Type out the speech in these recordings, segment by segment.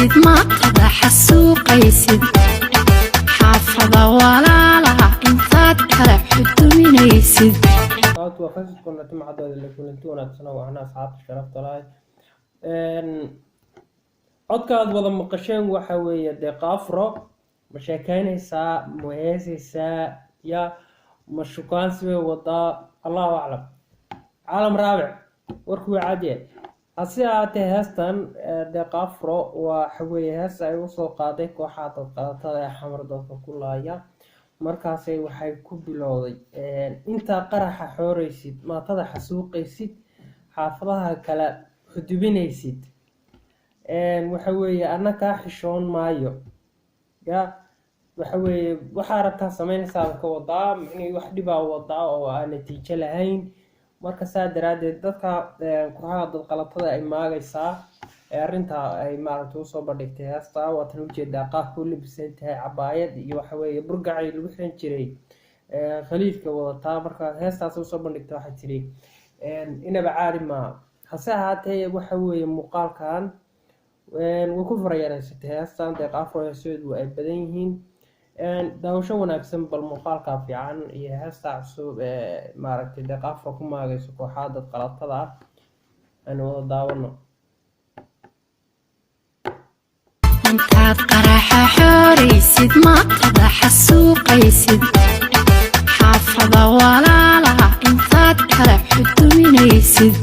xasuuqaysid maatada xasuuqaysid xaafada walaalaha intaad kala xuduminaysid وفزت كنا تم عدد اللي كنتونا تسنوا وأنا أصحاب شرفت لاي عدكاد وضم مقشين وحوي دقافرة مشاكينيسا مهيسيسا يا مشوكان سوي وضا الله أعلم عالم رابع وركوي عادي هسياتي هستن دقافرة وحوي هسا يوصل قاديك وحاطط قادة حمر دوك كلها markaasay waxay ku bilowday inta qaraxa xooreysid maatada xasuuqaysid xaafadaha kala xudubinaysid waxa weeye annaka xishoon maayo ya waxa weeye waxa rabtaa sameynaysaa ka wadaa macni wax dhibaa wadaa oo aan natiijo lahayn marka saa daraadeed dadka kuraha dad qalatada ay maagaysaa arinta ay maaragtay u soo bandhigtay heesta waatan u jeedaa qaabka u labisan tahay cabaayad iyo waxa weeye burgacay lagu xiran jiray khaliifka wadataa marka heestaas u soo bandhigtay waxa tiri inaba caadi ma hase ahaatee waxa weeye muuqaalkan wuu ku farayareysatay heestan deeqaafro heeseedu ay badan yihiin daawasho wanaagsan bal muuqaalka fiican iyo heesta cusub maaragtay deeqaafro ku maagayso kooxaha dad qalatada ah aan wada daawano intaad qaraxa xooreysid maatada xasuuqaysid xaafada walaalaha intaad kala xuduminaysid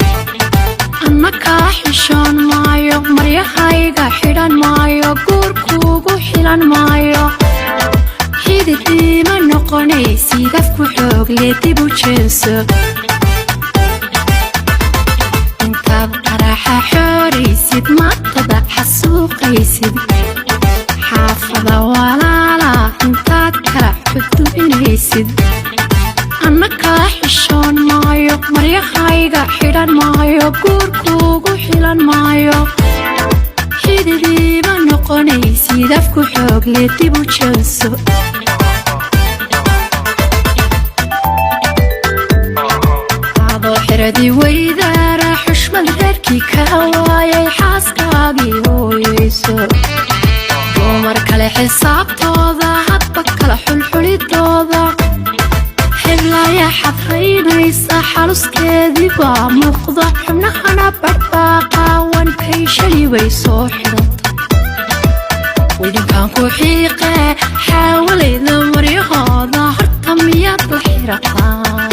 annakaa xishoon maayo maryahayga xidhan maayo guurkuugu xilan maayo xidid iima noqonaysid afku xoogle dib u jeenso intaad qaraxa xooreysid maatada xasuuqaysid xaafada walaalaha intaad kala xudubinaysid annakaa xishoon maayo maryahayga xidhan maayo guurkuugu xilan maayo xidid iima noqonaysid afku xoogle dib u jeenso adoo xiradii weydaara xushmad reerkii ka waayay xaaskaagii hooyeyso dumar kale xisaabtooda hadba kala xulxulidooda xilaya xadraynaysa xaluskeedii baa muuqda xubnahana badhbaaqaawan kay shali way soo xidhanta weydinkaan ku xiiqe xaawalayda maryahooda horta miyaad la xirataan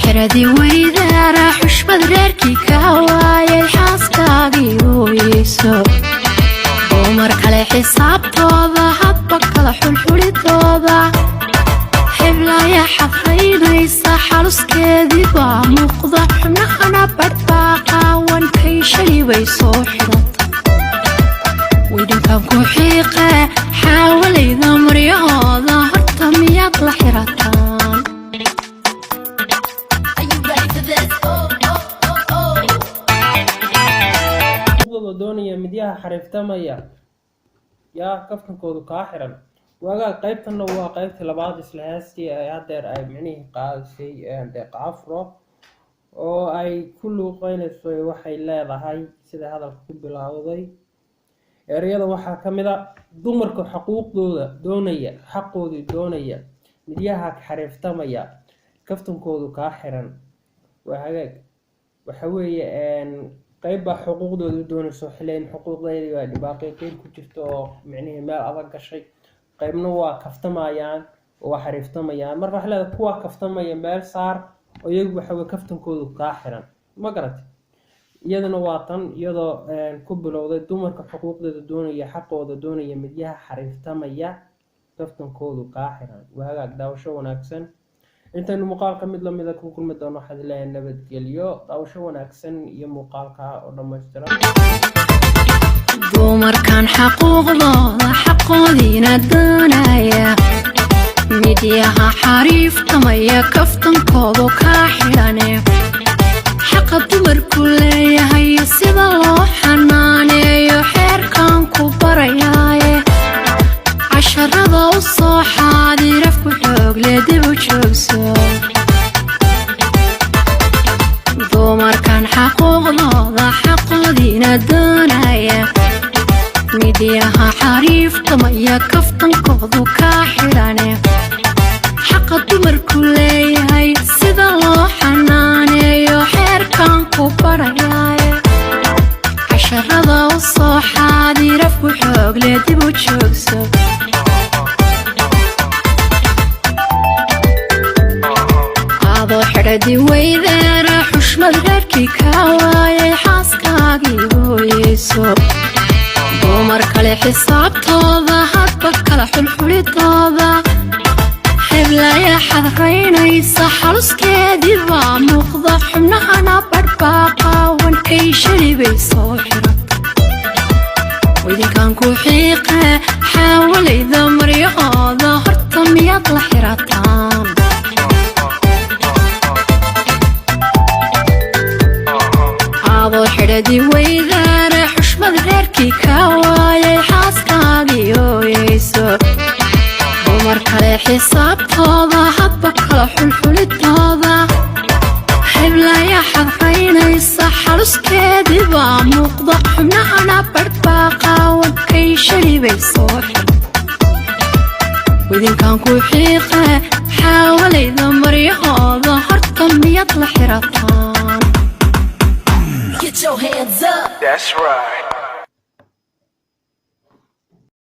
xiradii weydaara xushmad reerkii ka waayay xaaskaagii hooyeyso dumar kale xisaabtooda hadba kala xulxulidooda xiblaya xadraynaysa xaluskeedii baa muuqda xubnahana badhbaaqaawan kay shali way soo xidhanta weydinkaan ku xiiqe xaawalayda maryahooda horta miyaad la xirataan doonaya midyaha xariiftamaya yaa kaftankoodu kaa xiran waagaa qaybtanna waa qaybtii labaad isla heestii ay hadeer ay micnihii qaadisay deeqaafro oo ay ku luuqeynayso waxay leedahay sida hadalka ku bilaawday ereyada waxaa ka mid a dumarka xuquuqdooda doonaya xaqoodii doonaya midyaha xariiftamaya kaftankoodu kaa xiran waa hagaag waxa weeye qayb baa xuquuqdooda doonayso xileen xuquuqdeedii waa dhibaaqiiqeyn ku jirto oo micnihii meel adag gashay qaybna waa kaftamayaan oo waa xariiftamayaan marka waxa leedahay kuwa kaftamaya meel saar oo iyagu waxa weye kaftankoodu kaa xiran ma garatay iyadana waa tan iyadoo ku bilowday dumarka xuquuqdeeda doonaya xaqooda doonaya midyaha xariiftamaya kaftankoodu kaa xiran waa hagaag daawasho wanaagsan intaynu muuqaalka mid lamida ku kulmi doono waxaad leeyahay nabadgelyo daawasho wanaagsan iyo muuqaalka oo dhammaystiran dumarkan xaquuqdooda xaqoodiina doonaya midyaha xariiftamaya kaftankoodu kaa xidhane xaqa dumarku leeyahay sida loo xanaaneeyo xeerkan ku barayaaye casharada u soo xaadir afku xoogle dib u joogso dumarka xaquuqdooda xaqoodiina doonaya midyaha xariiftamaya kaftankoodu kaa xidhane xaqa dumarku leeyahay sida loo xanaaneeyo xeerkan ku barayaaye casharada u soo xaadirafku xoogle dib u joogso adoo xidhadi weydeera xushmad reerkii kaa waayay xaaskaagii hooyeyso dumar kale xisaabtooda hadba kala xulxulidooda heblaya xadraynaysa xaluskeedii baa muuqda xubnahana badhbaaqaawan ay shali bay soo xirata idinkaan ku xiiqe xaawalayda maryahooda horta miyaad la xirataan adoo xidhadi weydaare xushmad reerkii kaa waayay xaaskaagii hooyeyso dumar kale xisaabtooda hadba kala xulxulidooda heblaya xadraynaysa xaluskeedii baa muuqda xubnahana badhbaaqaawan kay shali bay soo xir idinkaan ku xiiqe xaawalayda maryahooda horta miyaad la xirataan Get your hands up. That's right.